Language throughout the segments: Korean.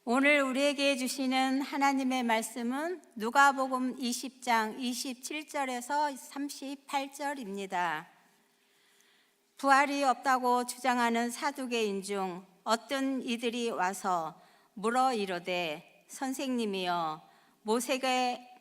오늘 우리에게 주시는 하나님의 말씀은 누가복음 20장 27절에서 38절입니다. 부활이 없다고 주장하는 사두개인 중 어떤 이들이 와서 물어 이르되, 선생님이여,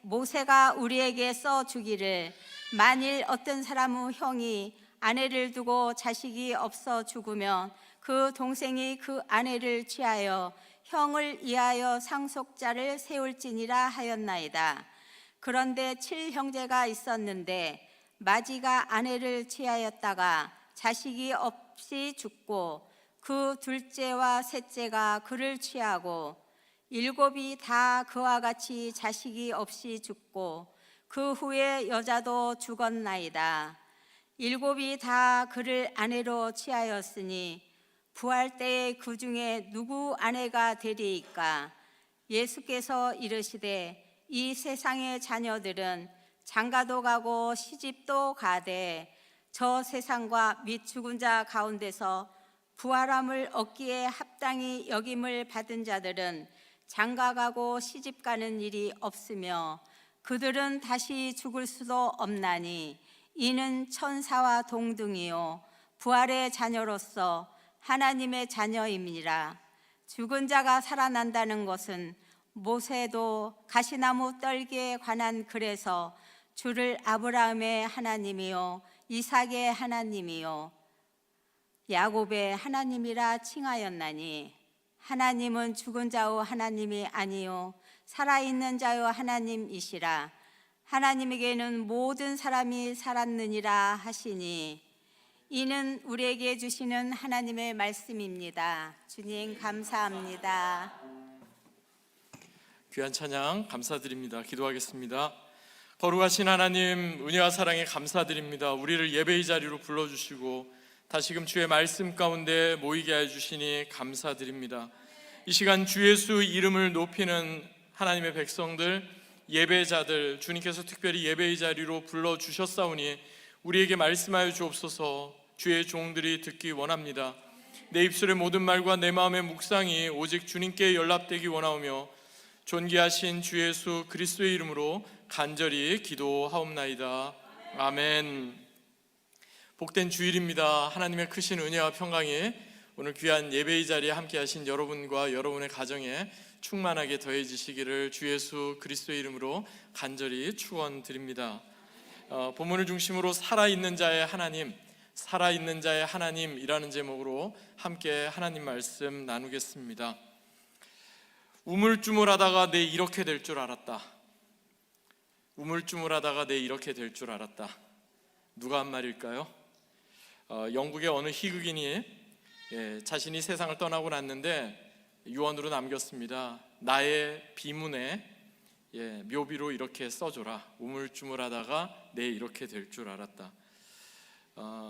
모세가 우리에게 써 주기를 만일 어떤 사람의 형이 아내를 두고 자식이 없어 죽으면 그 동생이 그 아내를 취하여 형을 이하여 상속자를 세울지니라 하였나이다. 그런데 7형제가 있었는데 마지가 아내를 취하였다가 자식이 없이 죽고 그 둘째와 셋째가 그를 취하고 7이 다 그와 같이 자식이 없이 죽고 그 후에 여자도 죽었나이다. 7이 다 그를 아내로 취하였으니 부활 때에 그 중에 누구 아내가 되리이까? 예수께서 이르시되, 이 세상의 자녀들은 장가도 가고 시집도 가되 저 세상과 및 죽은 자 가운데서 부활함을 얻기에 합당히 여김을 받은 자들은 장가가고 시집가는 일이 없으며 그들은 다시 죽을 수도 없나니 이는 천사와 동등이요 부활의 자녀로서 하나님의 자녀임이니라. 죽은 자가 살아난다는 것은 모세도 가시나무 떨기에 관한 글에서 주를 아브라함의 하나님이요 이삭의 하나님이요 야곱의 하나님이라 칭하였나니, 하나님은 죽은 자의 하나님이 아니요 살아있는 자의 하나님이시라. 하나님에게는 모든 사람이 살았느니라 하시니, 이는 우리에게 주시는 하나님의 말씀입니다. 주님 감사합니다. 귀한 찬양 감사드립니다. 기도하겠습니다. 거룩하신 하나님, 은혜와 사랑에 감사드립니다. 우리를 예배의 자리로 불러주시고 다시금 주의 말씀 가운데 모이게 해주시니 감사드립니다. 이 시간 주 예수 이름을 높이는 하나님의 백성들, 예배자들, 주님께서 특별히 예배의 자리로 불러주셨사오니 우리에게 말씀하여 주옵소서. 주의 종들이 듣기 원합니다. 내 입술의 모든 말과 내 마음의 묵상이 오직 주님께 연락되기 원하오며 존귀하신 주 예수 그리스도의 이름으로 간절히 기도하옵나이다. 아멘. 복된 주일입니다. 하나님의 크신 은혜와 평강이 오늘 귀한 예배의 자리에 함께 하신 여러분과 여러분의 가정에 충만하게 더해지시기를 주 예수 그리스도의 이름으로 간절히 축원드립니다. 본문을 중심으로 살아있는 자의 하나님, 살아있는 자의 하나님이라는 제목으로 함께 하나님 말씀 나누겠습니다. 우물쭈물하다가 내 이렇게 될 줄 알았다. 우물쭈물하다가 내 이렇게 될 줄 알았다. 누가 한 말일까요? 영국의 어느 희극인이 자신이 세상을 떠나고 났는데 유언으로 남겼습니다. 나의 비문에 묘비로 이렇게 써줘라. 우물쭈물하다가 내 이렇게 될 줄 알았다.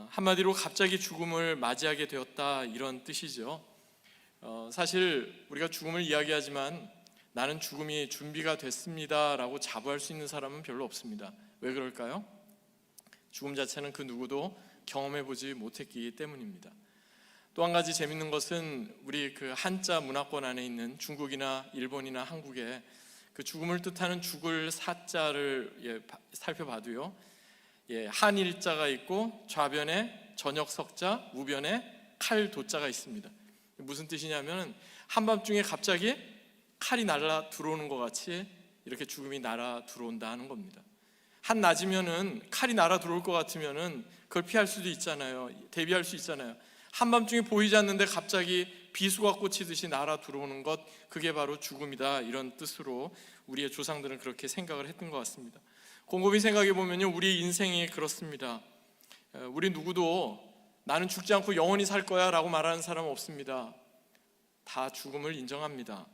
한마디로 갑자기 죽음을 맞이하게 되었다, 이런 뜻이죠. 사실 우리가 죽음을 이야기하지만 나는 죽음이 준비가 됐습니다 라고 자부할 수 있는 사람은 별로 없습니다. 왜 그럴까요? 죽음 자체는 그 누구도 경험해보지 못했기 때문입니다. 또 한 가지 재밌는 것은 우리 그 한자 문화권 안에 있는 중국이나 일본이나 한국에 그 죽음을 뜻하는 죽을 사자를 살펴봐도요, 한일자가 있고 좌변에 저녁석자, 우변에 칼도자가 있습니다. 무슨 뜻이냐면 한밤중에 갑자기 칼이 날아 들어오는 것 같이 이렇게 죽음이 날아 들어온다 하는 겁니다. 한낮이면은 칼이 날아 들어올 것 같으면은 그걸 피할 수도 있잖아요. 대비할 수 있잖아요. 한밤중에 보이지 않는데 갑자기 비수가 꽂히듯이 날아 들어오는 것, 그게 바로 죽음이다, 이런 뜻으로 우리의 조상들은 그렇게 생각을 했던 것 같습니다. 곰곰이 생각해 보면요, 우리 인생이 그렇습니다. 우리 누구도 나는 죽지 않고 영원히 살 거야 라고 말하는 사람은 없습니다. 다 죽음을 인정합니다.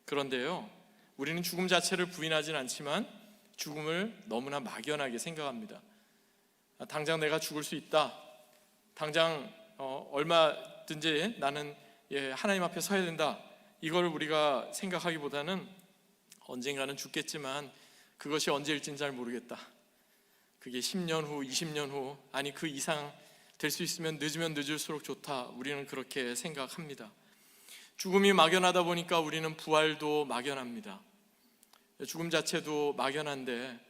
그런데요, 우리는 죽음 자체를 부인하진 않지만 죽음을 너무나 막연하게 생각합니다. 당장 내가 죽을 수 있다, 당장 얼마든지 나는 하나님 앞에 서야 된다, 이걸 우리가 생각하기보다는 언젠가는 죽겠지만 그것이 언제일지는 잘 모르겠다, 그게 10년 후, 20년 후, 아니 그 이상 될 수 있으면 늦으면 늦을수록 좋다, 우리는 그렇게 생각합니다. 죽음이 막연하다 보니까 우리는 부활도 막연합니다. 죽음 자체도 막연한데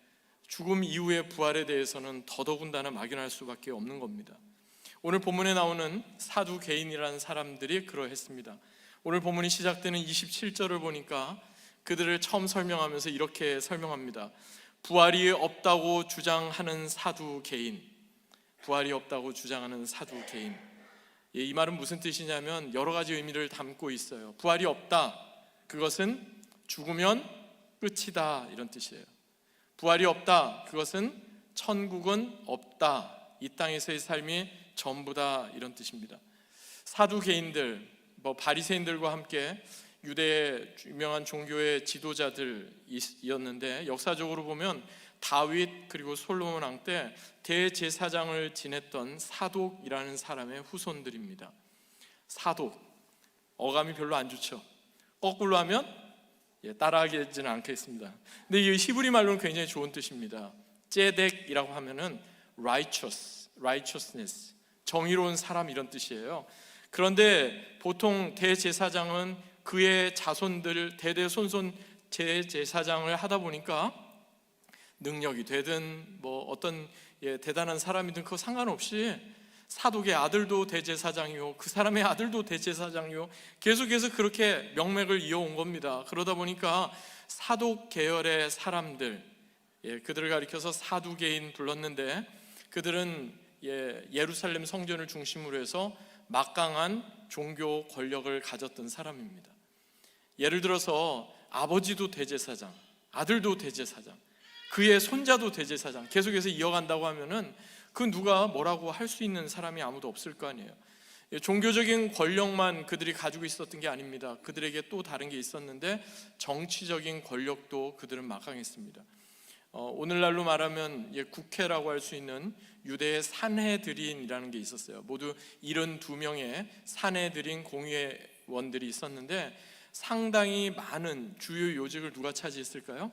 죽음 이후의 부활에 대해서는 더더군다나 막연할 수밖에 없는 겁니다. 오늘 본문에 나오는 사두개인이라는 사람들이 그러했습니다. 오늘 본문이 시작되는 27절을 보니까 그들을 처음 설명하면서 이렇게 설명합니다. 부활이 없다고 주장하는 사두개인. 부활이 없다고 주장하는 사두개인. 이 말은 무슨 뜻이냐면 여러 가지 의미를 담고 있어요. 부활이 없다, 그것은 죽으면 끝이다, 이런 뜻이에요. 부활이 없다, 그것은 천국은 없다, 이 땅에서의 삶이 전부다, 이런 뜻입니다. 사두개인들, 바리새인들과 함께 유대의 유명한 종교의 지도자들이었는데 역사적으로 보면 다윗 그리고 솔로몬 왕 때 대제사장을 지냈던 사독이라는 사람의 후손들입니다. 사독, 어감이 별로 안 좋죠. 거꾸로 하면 따라하지는 않겠습니다. 근데 이 히브리 말로는 굉장히 좋은 뜻입니다. 제덱이라고 하면은 righteousness, 정의로운 사람, 이런 뜻이에요. 그런데 보통 대제사장은 그의 자손들 대대손손 제사장을 하다 보니까 능력이 되든 어떤 대단한 사람이든 그거 상관없이 사독의 아들도 대제사장이요, 그 사람의 아들도 대제사장이요, 계속해서 그렇게 명맥을 이어온 겁니다. 그러다 보니까 사독 계열의 사람들, 그들을 가리켜서 사두개인 불렀는데 그들은 예루살렘 성전을 중심으로 해서 막강한 종교 권력을 가졌던 사람입니다. 예를 들어서 아버지도 대제사장, 아들도 대제사장, 그의 손자도 대제사장, 계속해서 이어간다고 하면은 그 누가 뭐라고 할 수 있는 사람이 아무도 없을 거 아니에요. 종교적인 권력만 그들이 가지고 있었던 게 아닙니다. 그들에게 또 다른 게 있었는데 정치적인 권력도 그들은 막강했습니다. 오늘날로 말하면 국회라고 할 수 있는 유대의 산헤드린이라는 게 있었어요. 모두 72명의 산헤드린 공의원들이 있었는데 상당히 많은 주요 요직을 누가 차지했을까요?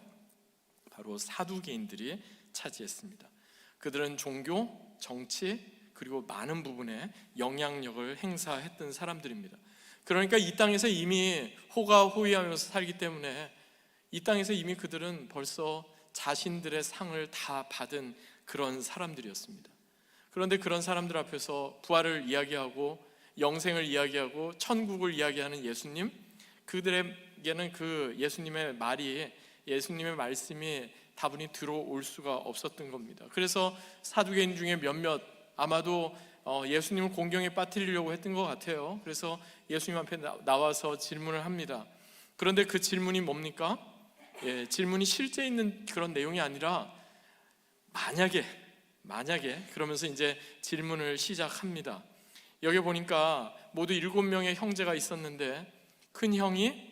바로 사두개인들이 차지했습니다. 그들은 종교, 정치, 그리고 많은 부분에 영향력을 행사했던 사람들입니다. 그러니까 이 땅에서 이미 호가호위하면서 살기 때문에 이 땅에서 이미 그들은 벌써 자신들의 상을 다 받은 그런 사람들이었습니다. 그런데 그런 사람들 앞에서 부활을 이야기하고 영생을 이야기하고 천국을 이야기하는 예수님, 그들에게는 그 예수님의 말씀이 다분히 들어올 수가 없었던 겁니다. 그래서 사두개인 중에 몇몇 아마도 예수님을 공경에 빠뜨리려고 했던 것 같아요. 그래서 예수님 앞에 나와서 질문을 합니다. 그런데 그 질문이 뭡니까? 질문이 실제 있는 그런 내용이 아니라 만약에 그러면서 이제 질문을 시작합니다. 여기 보니까 모두 7명의 형제가 있었는데 큰 형이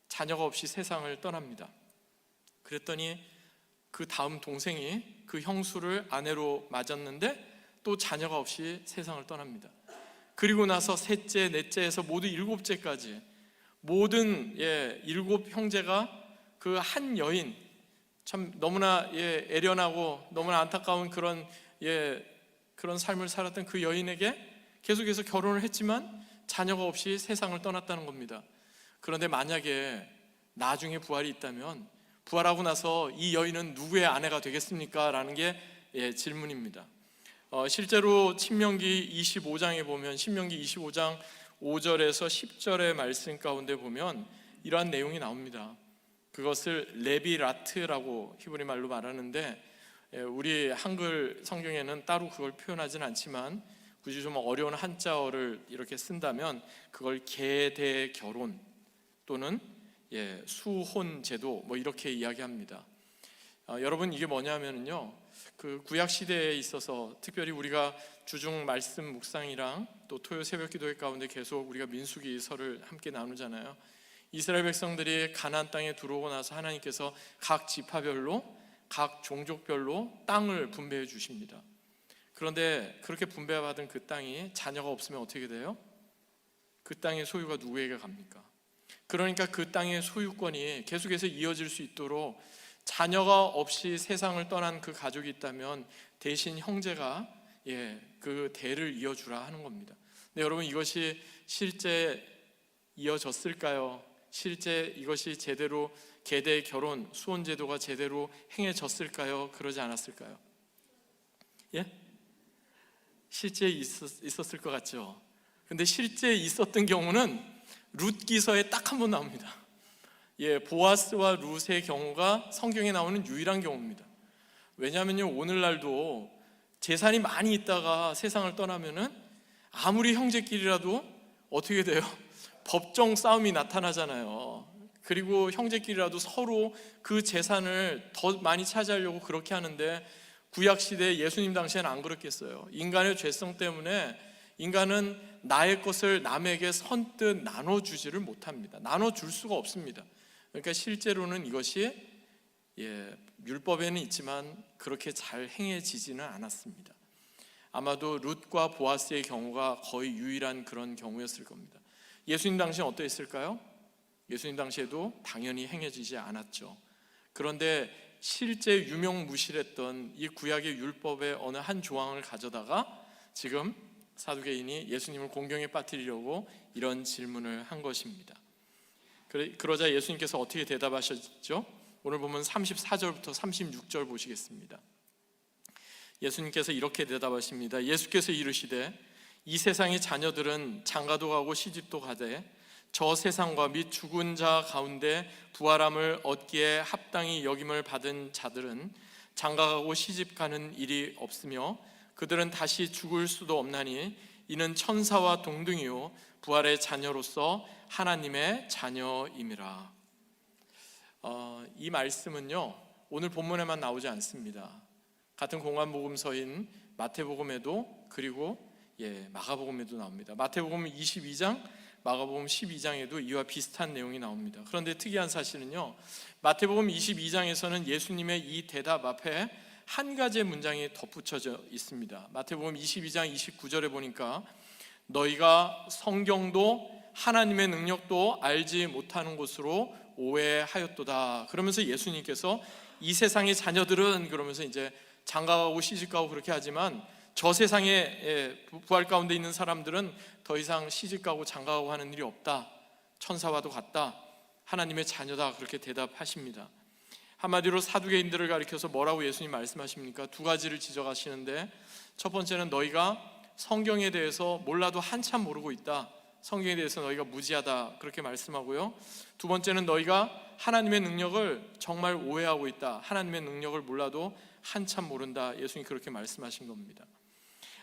자녀가 없이 세상을 떠납니다. 그랬더니 그 다음 동생이 그 형수를 아내로 맞았는데 또 자녀가 없이 세상을 떠납니다. 그리고 나서 셋째, 넷째에서 모두 7째까지 모든 7 형제가 그 한 여인, 참 너무나 애련하고 너무나 안타까운 그런 삶을 살았던 그 여인에게 계속해서 결혼을 했지만 자녀가 없이 세상을 떠났다는 겁니다. 그런데 만약에 나중에 부활이 있다면 부활하고 나서 이 여인은 누구의 아내가 되겠습니까? 라는 게 질문입니다. 실제로 신명기 25장에 보면 신명기 25장 5절에서 10절의 말씀 가운데 보면 이러한 내용이 나옵니다. 그것을 레비라트라고 히브리 말로 말하는데 우리 한글 성경에는 따로 그걸 표현하진 않지만 굳이 좀 어려운 한자어를 이렇게 쓴다면 그걸 계대결혼 또는 수혼제도 이렇게 이야기합니다. 여러분 이게 뭐냐면요, 그 구약 시대에 있어서 특별히 우리가 주중 말씀 묵상이랑 또 토요 새벽 기도회 가운데 계속 우리가 민수기서를 함께 나누잖아요. 이스라엘 백성들이 가나안 땅에 들어오고 나서 하나님께서 각 지파별로 각 종족별로 땅을 분배해 주십니다. 그런데 그렇게 분배받은 그 땅이 자녀가 없으면 어떻게 돼요? 그 땅의 소유가 누구에게 갑니까? 그러니까 그 땅의 소유권이 계속해서 이어질 수 있도록 자녀가 없이 세상을 떠난 그 가족이 있다면 대신 형제가 그 대를 이어주라 하는 겁니다. 근데 여러분 이것이 실제 이어졌을까요? 실제 이것이 제대로 계대 결혼, 수혼 제도가 제대로 행해졌을까요? 그러지 않았을까요? 예? 실제 있었을 것 같죠? 근데 실제 있었던 경우는 룻 기서에 딱 한 번 나옵니다. 예, 보아스와 룻의 경우가 성경에 나오는 유일한 경우입니다. 왜냐하면요, 오늘날도 재산이 많이 있다가 세상을 떠나면은 아무리 형제끼리라도 어떻게 돼요? 법정 싸움이 나타나잖아요. 그리고 형제끼리라도 서로 그 재산을 더 많이 차지하려고 그렇게 하는데, 구약시대 예수님 당시에는 안 그렇겠어요. 인간의 죄성 때문에 인간은 나의 것을 남에게 선뜻 나눠주지를 못합니다. 나눠줄 수가 없습니다. 그러니까 실제로는 이것이 율법에는 있지만 그렇게 잘 행해지지는 않았습니다. 아마도 룻과 보아스의 경우가 거의 유일한 그런 경우였을 겁니다. 예수님 당시엔 어떠했을까요? 예수님 당시에도 당연히 행해지지 않았죠. 그런데 실제 유명무실했던 이 구약의 율법의 어느 한 조항을 가져다가 지금 사두개인이 예수님을 공경에 빠뜨리려고 이런 질문을 한 것입니다. 그러자 예수님께서 어떻게 대답하셨죠? 오늘 보면 34절부터 36절 보시겠습니다. 예수님께서 이렇게 대답하십니다. 예수께서 이르시되 이 세상의 자녀들은 장가도 가고 시집도 가되 저 세상과 및 죽은 자 가운데 부활함을 얻기에 합당히 여김을 받은 자들은 장가가고 시집가는 일이 없으며 그들은 다시 죽을 수도 없나니 이는 천사와 동등이요 부활의 자녀로서 하나님의 자녀임이라. 이 말씀은요, 오늘 본문에만 나오지 않습니다. 같은 공관복음서인 마태복음에도 그리고 마가복음에도 나옵니다. 마태복음 22장, 마가복음 12장에도 이와 비슷한 내용이 나옵니다. 그런데 특이한 사실은요, 마태복음 22장에서는 예수님의 이 대답 앞에 한 가지의 문장이 덧붙여져 있습니다. 마태복음 22장 29절에 보니까 너희가 성경도 하나님의 능력도 알지 못하는 것으로 오해하였도다. 그러면서 예수님께서 이 세상의 자녀들은 그러면서 이제 장가가고 시집가고 그렇게 하지만 저 세상에 부활 가운데 있는 사람들은 더 이상 시집가고 장가가고 하는 일이 없다. 천사와도 같다. 하나님의 자녀다. 그렇게 대답하십니다. 한마디로 사두개인들을 가리켜서 뭐라고 예수님 말씀하십니까? 두 가지를 지적하시는데, 첫 번째는 너희가 성경에 대해서 몰라도 한참 모르고 있다. 성경에 대해서 너희가 무지하다. 그렇게 말씀하고요. 두 번째는 너희가 하나님의 능력을 정말 오해하고 있다. 하나님의 능력을 몰라도 한참 모른다. 예수님이 그렇게 말씀하신 겁니다.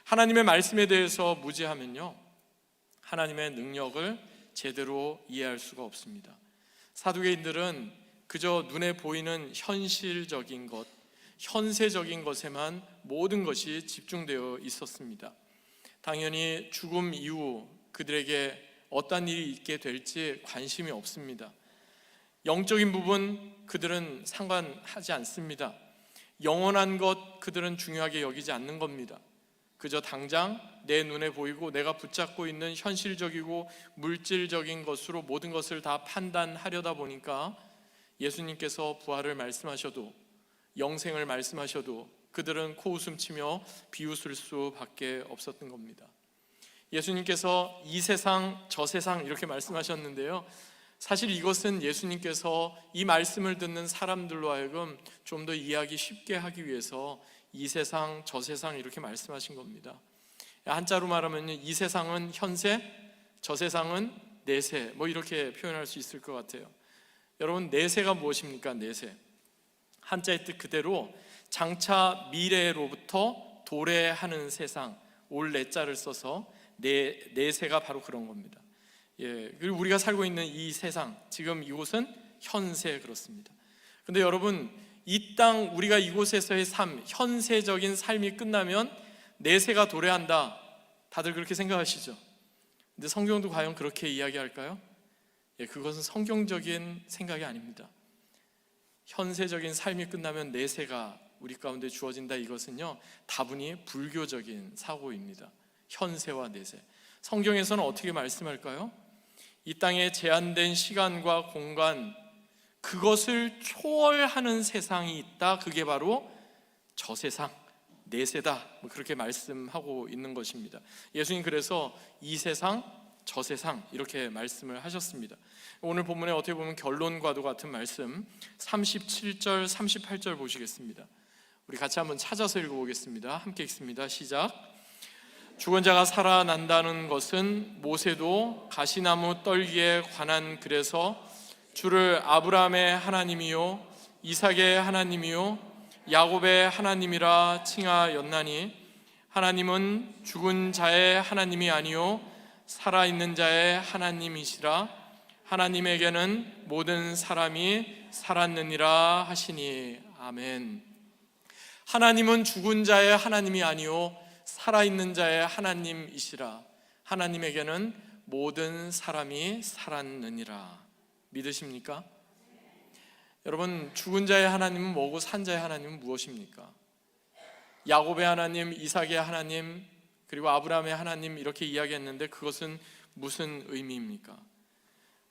하나님의 말씀에 대해서 무지하면요, 하나님의 능력을 제대로 이해할 수가 없습니다. 사두개인들은 그저 눈에 보이는 현실적인 것, 현세적인 것에만 모든 것이 집중되어 있었습니다. 당연히 죽음 이후 그들에게 어떤 일이 있게 될지 관심이 없습니다. 영적인 부분 그들은 상관하지 않습니다. 영원한 것 그들은 중요하게 여기지 않는 겁니다. 그저 당장 내 눈에 보이고 내가 붙잡고 있는 현실적이고 물질적인 것으로 모든 것을 다 판단하려다 보니까 예수님께서 부활을 말씀하셔도 영생을 말씀하셔도 그들은 코웃음치며 비웃을 수밖에 없었던 겁니다. 예수님께서 이 세상 저 세상 이렇게 말씀하셨는데요, 사실 이것은 예수님께서 이 말씀을 듣는 사람들로 하여금 좀 더 이해하기 쉽게 하기 위해서 이 세상 저 세상 이렇게 말씀하신 겁니다. 한자로 말하면 이 세상은 현세, 저 세상은 내세, 뭐 이렇게 표현할 수 있을 것 같아요. 여러분, 내세가 무엇입니까? 내세, 한자의 뜻 그대로 장차 미래로부터 도래하는 세상, 올 내자를 써서 내세가 바로 그런 겁니다. 그리고 우리가 살고 있는 이 세상, 지금 이곳은 현세, 그렇습니다. 근데 여러분, 이 땅 우리가 이곳에서의 삶, 현세적인 삶이 끝나면 내세가 도래한다. 다들 그렇게 생각하시죠? 근데 성경도 과연 그렇게 이야기할까요? 그것은 성경적인 생각이 아닙니다. 현세적인 삶이 끝나면 내세가 우리 가운데 주어진다. 이것은요, 다분히 불교적인 사고입니다. 현세와 내세. 성경에서는 어떻게 말씀할까요? 이 땅에 제한된 시간과 공간, 그것을 초월하는 세상이 있다. 그게 바로 저 세상, 내세다. 그렇게 말씀하고 있는 것입니다. 예수님 그래서 이 세상, 저 세상 이렇게 말씀을 하셨습니다. 오늘 본문에 어떻게 보면 결론과도 같은 말씀 37절 38절 보시겠습니다. 우리 같이 한번 찾아서 읽어보겠습니다. 함께 읽습니다. 시작. 죽은 자가 살아난다는 것은 모세도 가시나무 떨기에 관한 글에서 주를 아브라함의 하나님이요 이삭의 하나님이요 야곱의 하나님이라 칭하였나니 하나님은 죽은 자의 하나님이 아니요 살아있는 자의 하나님이시라. 하나님에게는 모든 사람이 살았느니라 하시니. 아멘. 하나님은 죽은 자의 하나님이 아니요 살아있는 자의 하나님이시라. 하나님에게는 모든 사람이 살았느니라. 믿으십니까? 여러분, 죽은 자의 하나님은 뭐고 산 자의 하나님은 무엇입니까? 야곱의 하나님, 이삭의 하나님, 그리고 아브라함의 하나님 이렇게 이야기했는데 그것은 무슨 의미입니까?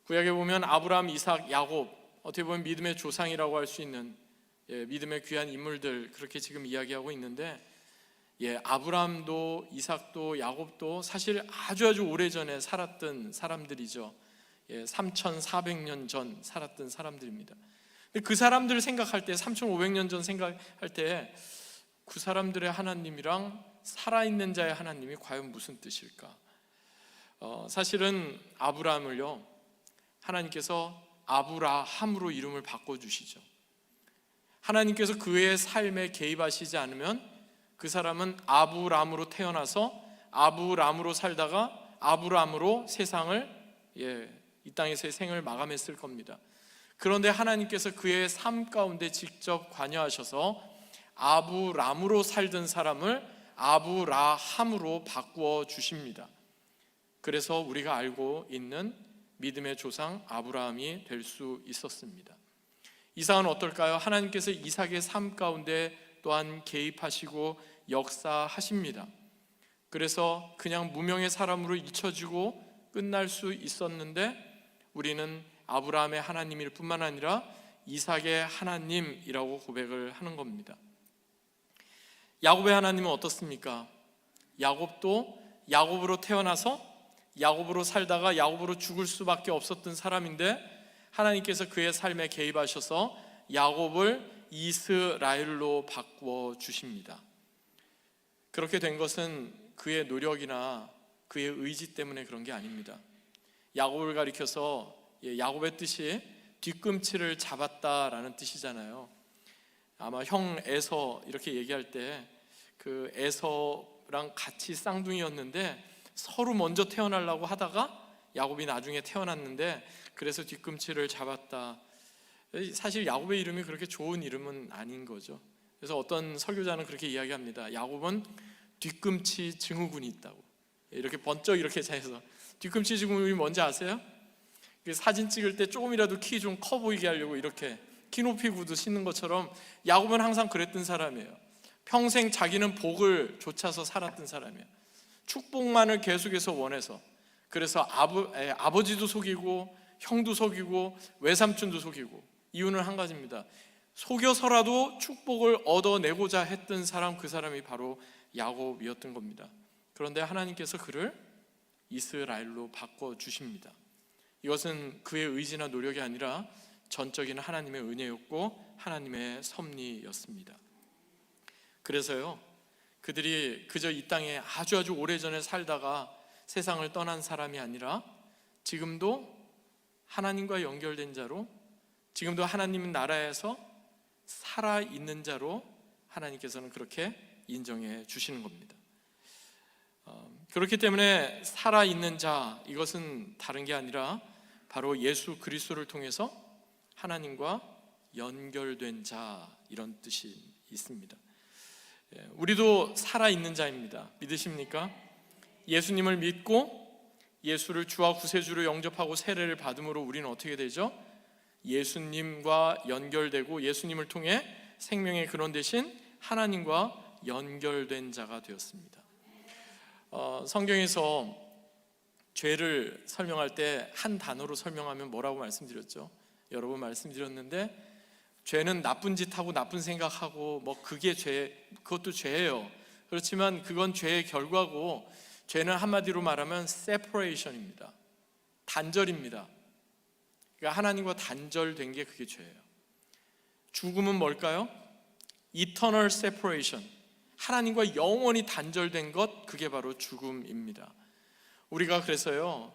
구약에 보면 아브라함, 이삭, 야곱 어떻게 보면 믿음의 조상이라고 할 수 있는 믿음의 귀한 인물들 그렇게 지금 이야기하고 있는데 아브라함도 이삭도 야곱도 사실 아주 오래전에 살았던 사람들이죠. 3,400년 전 살았던 사람들입니다. 근데 그 사람들을 생각할 때 3,500년 전 생각할 때 그 사람들의 하나님이랑 살아있는 자의 하나님이 과연 무슨 뜻일까? 사실은 아브라함을요 하나님께서 아브라함으로 이름을 바꿔주시죠. 하나님께서 그의 삶에 개입하시지 않으면 그 사람은 아브람으로 태어나서 아브람으로 살다가 아브람으로 세상을 이 땅에서의 생을 마감했을 겁니다. 그런데 하나님께서 그의 삶 가운데 직접 관여하셔서 아브람으로 살던 사람을 아브라함으로 바꾸어 주십니다. 그래서 우리가 알고 있는 믿음의 조상 아브라함이 될 수 있었습니다. 이삭은 어떨까요? 하나님께서 이삭의 삶 가운데 또한 개입하시고 역사하십니다. 그래서 그냥 무명의 사람으로 잊혀지고 끝날 수 있었는데 우리는 아브라함의 하나님일 뿐만 아니라 이삭의 하나님이라고 고백을 하는 겁니다. 야곱의 하나님은 어떻습니까? 야곱도 야곱으로 태어나서 야곱으로 살다가 야곱으로 죽을 수밖에 없었던 사람인데 하나님께서 그의 삶에 개입하셔서 야곱을 이스라엘로 바꾸어 주십니다. 그렇게 된 것은 그의 노력이나 그의 의지 때문에 그런 게 아닙니다. 야곱을 가리켜서 야곱의 뜻이 뒤꿈치를 잡았다라는 뜻이잖아요. 아마 형 에서 이렇게 얘기할 때 그 에서랑 같이 쌍둥이였는데 서로 먼저 태어나려고 하다가 야곱이 나중에 태어났는데 그래서 뒤꿈치를 잡았다. 사실 야곱의 이름이 그렇게 좋은 이름은 아닌 거죠. 그래서 어떤 설교자는 그렇게 이야기합니다. 야곱은 뒤꿈치 증후군이 있다고. 이렇게 번쩍 이렇게 해서 뒤꿈치 증후군이 뭔지 아세요? 사진 찍을 때 조금이라도 키 좀 커 보이게 하려고 이렇게 키 높이 구두 신는 것처럼 야곱은 항상 그랬던 사람이에요. 평생 자기는 복을 좇아서 살았던 사람이에요. 축복만을 계속해서 원해서. 그래서 아버지도 속이고 형도 속이고 외삼촌도 속이고. 이유는 한 가지입니다. 속여서라도 축복을 얻어내고자 했던 사람, 그 사람이 바로 야곱이었던 겁니다. 그런데 하나님께서 그를 이스라엘로 바꿔주십니다. 이것은 그의 의지나 노력이 아니라 전적인 하나님의 은혜였고 하나님의 섭리였습니다. 그래서요, 그들이 그저 이 땅에 아주 오래전에 살다가 세상을 떠난 사람이 아니라 지금도 하나님과 연결된 자로, 지금도 하나님 나라에서 살아있는 자로 하나님께서는 그렇게 인정해 주시는 겁니다. 그렇기 때문에 살아있는 자, 이것은 다른 게 아니라 바로 예수 그리스도를 통해서 하나님과 연결된 자, 이런 뜻이 있습니다. 우리도 살아있는 자입니다. 믿으십니까? 예수님을 믿고 예수를 주와 구세주로 영접하고 세례를 받음으로 우리는 어떻게 되죠? 예수님과 연결되고 예수님을 통해 생명의 근원 되신 하나님과 연결된 자가 되었습니다. 성경에서 죄를 설명할 때 한 단어로 설명하면 뭐라고 말씀드렸죠? 여러 번 말씀드렸는데 죄는 나쁜 짓 하고 나쁜 생각하고 그게 죄, 그것도 죄예요. 그렇지만 그건 죄의 결과고 죄는 한마디로 말하면 separation입니다. 단절입니다. 그러니까 하나님과 단절된 게 그게 죄예요. 죽음은 뭘까요? Eternal separation. 하나님과 영원히 단절된 것, 그게 바로 죽음입니다. 우리가 그래서요,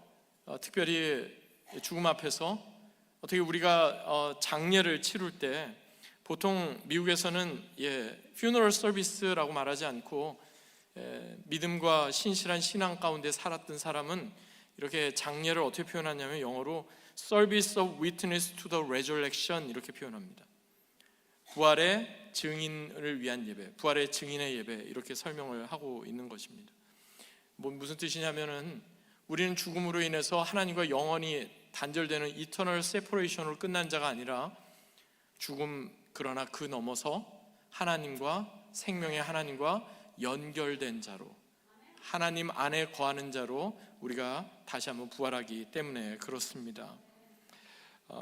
특별히 죽음 앞에서 어떻게 우리가 장례를 치룰 때 보통 미국에서는 funeral service라고 말하지 않고 믿음과 신실한 신앙 가운데 살았던 사람은 이렇게 장례를 어떻게 표현하냐면 영어로 Service of Witness to the Resurrection 이렇게 표현합니다. 부활의 증인을 위한 예배, 부활의 증인의 예배 이렇게 설명을 하고 있는 것입니다. 무슨 뜻이냐면은 우리는 죽음으로 인해서 하나님과 영원히 단절되는 Eternal Separation으로 끝난 자가 아니라 죽음, 그러나 그 넘어서 하나님과 생명의 하나님과 연결된 자로, 하나님 안에 거하는 자로 우리가 다시 한번 부활하기 때문에 그렇습니다.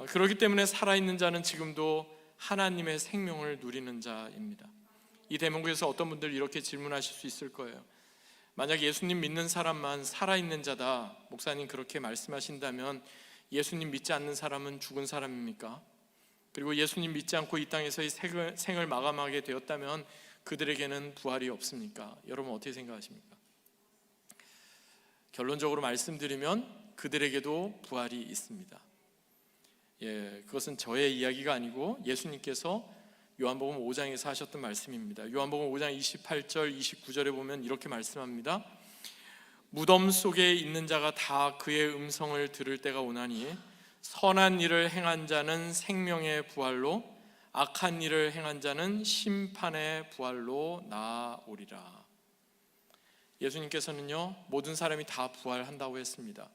그렇기 때문에 살아있는 자는 지금도 하나님의 생명을 누리는 자입니다. 이 대목에서 어떤 분들 이렇게 질문하실 수 있을 거예요. 만약 예수님 믿는 사람만 살아있는 자다, 목사님 그렇게 말씀하신다면 예수님 믿지 않는 사람은 죽은 사람입니까? 그리고 예수님 믿지 않고 이 땅에서의 생을 마감하게 되었다면 그들에게는 부활이 없습니까? 여러분 어떻게 생각하십니까? 결론적으로 말씀드리면 그들에게도 부활이 있습니다. 그것은 저의 이야기가 아니고 예수님께서 요한복음 5장에서 하셨던 말씀입니다. 요한복음 5장 28절 29절에 보면 이렇게 말씀합니다. 무덤 속에 있는 자가 다 그의 음성을 들을 때가 오나니 선한 일을 행한 자는 생명의 부활로, 악한 일을 행한 자는 심판의 부활로 나아오리라. 예수님께서는요, 모든 사람이 다 부활한다고 했습니다.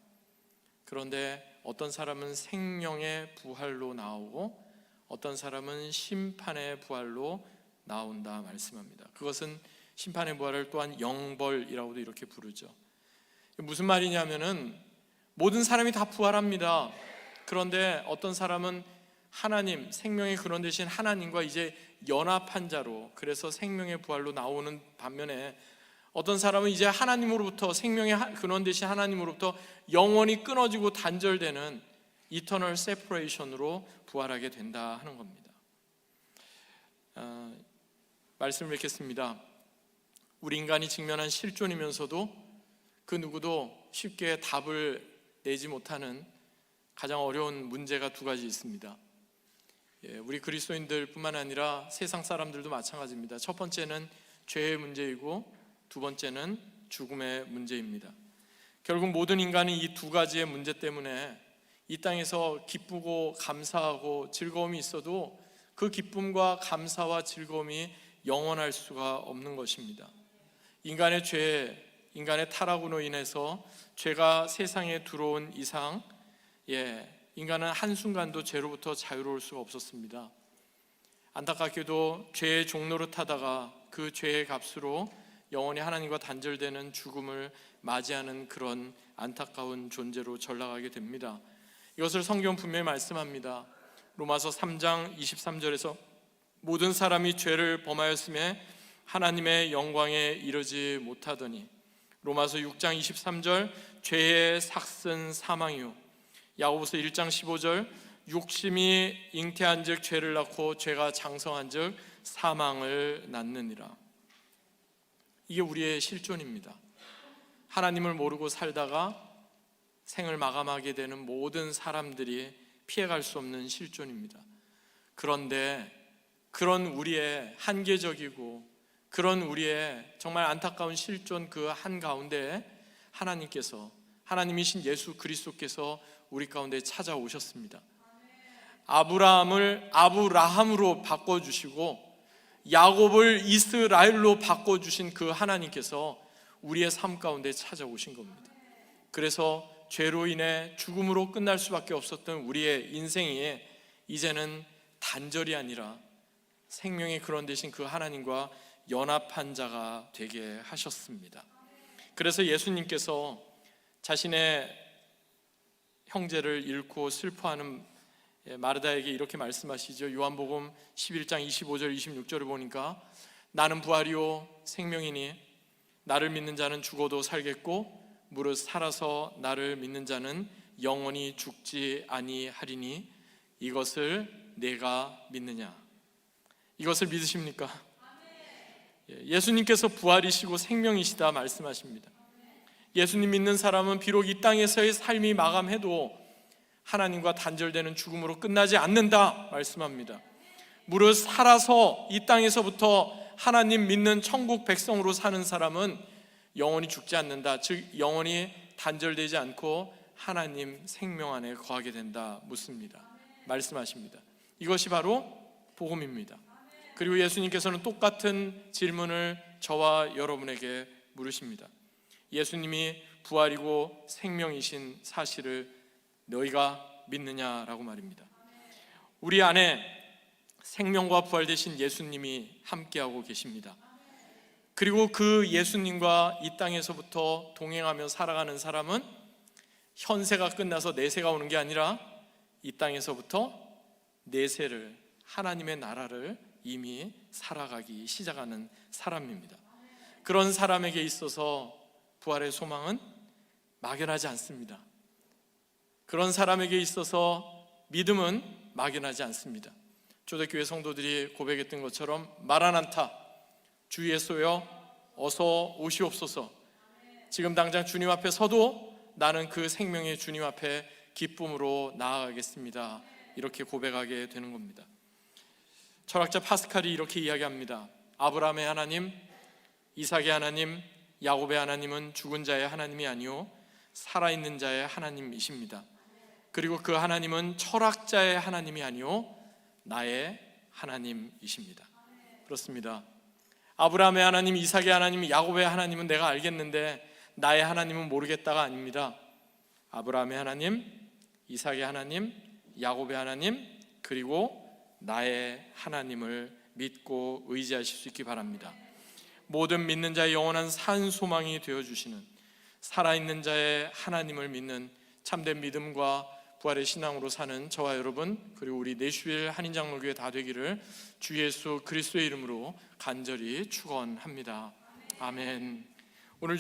그런데 어떤 사람은 생명의 부활로 나오고 어떤 사람은 심판의 부활로 나온다 말씀합니다. 그것은 심판의 부활을 또한 영벌이라고도 이렇게 부르죠. 무슨 말이냐면은 모든 사람이 다 부활합니다. 그런데 어떤 사람은 하나님, 생명의 근원 되신 하나님과 이제 연합한 자로, 그래서 생명의 부활로 나오는 반면에 어떤 사람은 이제 하나님으로부터, 생명의 근원 되신 하나님으로부터 영원히 끊어지고 단절되는 Eternal Separation으로 부활하게 된다 하는 겁니다. 말씀을 맺겠습니다. 우리 인간이 직면한 실존이면서도 그 누구도 쉽게 답을 내지 못하는 가장 어려운 문제가 두 가지 있습니다. 우리 그리스도인들 뿐만 아니라 세상 사람들도 마찬가지입니다. 첫 번째는 죄의 문제이고 두 번째는 죽음의 문제입니다. 결국 모든 인간이 이 두 가지의 문제 때문에 이 땅에서 기쁘고 감사하고 즐거움이 있어도 그 기쁨과 감사와 즐거움이 영원할 수가 없는 것입니다. 인간의 죄, 인간의 타락으로 인해서 죄가 세상에 들어온 이상 인간은 한순간도 죄로부터 자유로울 수가 없었습니다. 안타깝게도 죄의 종로를 타다가 그 죄의 값으로 영원히 하나님과 단절되는 죽음을 맞이하는 그런 안타까운 존재로 전락하게 됩니다. 이것을 성경은 분명히 말씀합니다. 로마서 3장 23절에서 모든 사람이 죄를 범하였음에 하나님의 영광에 이르지 못하더니, 로마서 6장 23절 죄의 삭은 사망이요, 야고보서 1장 15절 육심이 잉태한즉 죄를 낳고 죄가 장성한즉 사망을 낳느니라. 이게 우리의 실존입니다. 하나님을 모르고 살다가 생을 마감하게 되는 모든 사람들이 피해갈 수 없는 실존입니다. 그런데 그런 우리의 한계적이고 그런 우리의 정말 안타까운 실존 그 한가운데 하나님께서, 하나님이신 예수 그리스도께서 우리 가운데 찾아오셨습니다. 아브라함을 아브라함으로 바꿔주시고 야곱을 이스라엘로 바꿔주신 그 하나님께서 우리의 삶 가운데 찾아오신 겁니다. 그래서 죄로 인해 죽음으로 끝날 수밖에 없었던 우리의 인생이 이제는 단절이 아니라 생명의 근원 되신 그 하나님과 연합한 자가 되게 하셨습니다. 그래서 예수님께서 자신의 형제를 잃고 슬퍼하는 마르다에게 이렇게 말씀하시죠. 요한복음 11장 25절 26절을 보니까 나는 부활이요 생명이니 나를 믿는 자는 죽어도 살겠고 무릇 살아서 나를 믿는 자는 영원히 죽지 아니하리니 이것을 내가 믿느냐? 이것을 믿으십니까? 예수님께서 부활이시고 생명이시다 말씀하십니다. 예수님 믿는 사람은 비록 이 땅에서의 삶이 마감해도 하나님과 단절되는 죽음으로 끝나지 않는다 말씀합니다. 무릇 살아서 이 땅에서부터 하나님 믿는 천국 백성으로 사는 사람은 영원히 죽지 않는다, 즉 영원히 단절되지 않고 하나님 생명 안에 거하게 된다 묻습니다. 말씀하십니다. 이것이 바로 복음입니다. 그리고 예수님께서는 똑같은 질문을 저와 여러분에게 물으십니다. 예수님이 부활이고 생명이신 사실을 너희가 믿느냐라고 말입니다. 우리 안에 생명과 부활 되신 예수님이 함께하고 계십니다. 그리고 그 예수님과 이 땅에서부터 동행하며 살아가는 사람은 현세가 끝나서 내세가 오는 게 아니라 이 땅에서부터 내세를, 하나님의 나라를 이미 살아가기 시작하는 사람입니다. 그런 사람에게 있어서 부활의 소망은 막연하지 않습니다. 그런 사람에게 있어서 믿음은 막연하지 않습니다. 초대교회 성도들이 고백했던 것처럼 마라나타, 주 예수여 어서 오시옵소서. 지금 당장 주님 앞에 서도 나는 그 생명의 주님 앞에 기쁨으로 나아가겠습니다. 이렇게 고백하게 되는 겁니다. 철학자 파스칼이 이렇게 이야기합니다. 아브라함의 하나님, 이삭의 하나님, 야곱의 하나님은 죽은 자의 하나님이 아니요 살아있는 자의 하나님이십니다. 그리고 그 하나님은 철학자의 하나님이 아니요 나의 하나님이십니다. 그렇습니다. 아브라함의 하나님, 이삭의 하나님, 야곱의 하나님은 내가 알겠는데 나의 하나님은 모르겠다가 아닙니다. 아브라함의 하나님, 이삭의 하나님, 야곱의 하나님, 그리고 나의 하나님을 믿고 의지하실 수 있기 바랍니다. 모든 믿는 자의 영원한 산 소망이 되어주시는 살아있는 자의 하나님을 믿는 참된 믿음과 부활의 신앙으로 사는 저와 여러분, 그리고 우리 내슈일 한인장로교회 다 되기를 주 예수 그리스도의 이름으로 간절히 축원합니다. 아멘. 오늘